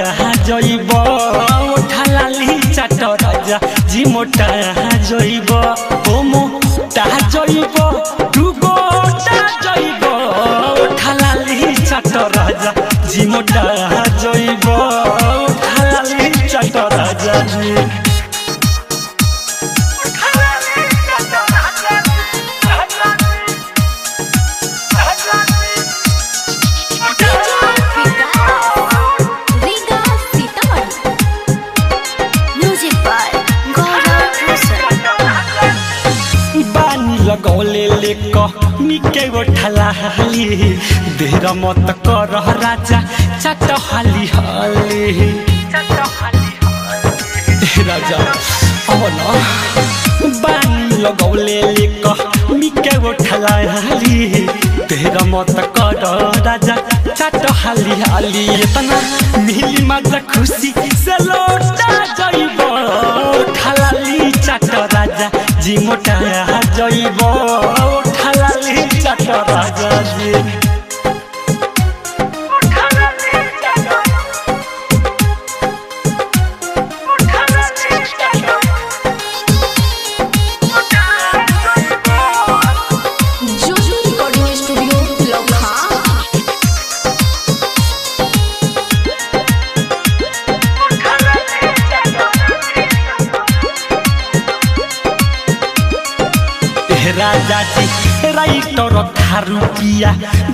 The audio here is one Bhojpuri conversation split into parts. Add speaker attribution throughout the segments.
Speaker 1: जइब ठालाली चाट राजा जी मोटा जइब ओ मोटा जइब दुगोटा जइब ठालाली चाट राजा जी मोटा जइब ठालाली चाट राजा जी लगौले लेक निके ठालाली देर मत कर राजा चाट हाली हाली राजा अब न बानी लगौले लेक निके ठालाली देर मत कर राजा चाट हाली हाली इतना मिली मजा खुशी से लौटा जइब ठालाली चाट राजा जी मोटा जइब ठालाली चाट राजा जी राजा जी राइटर थारू पिया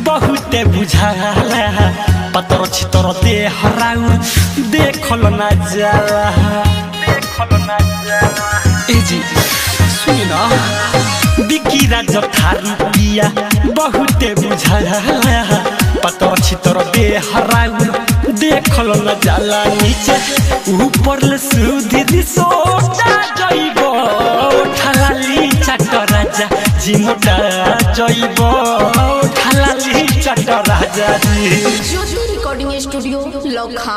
Speaker 1: बहुते बुझाला पतर छितर दे हराउ देखल ना जाला ए जी सुन न बिकी राज थारू पिया बहुते बुझाला पतर छितर दे हराउ देखल ना जाला नीचे ऊपर ले सुधी सोटा जइब ठालाली चाट राजा जी मोटा जइब ठालाली चाट राजा जी
Speaker 2: ज्योति रिकॉर्डिंग स्टूडियो लखा।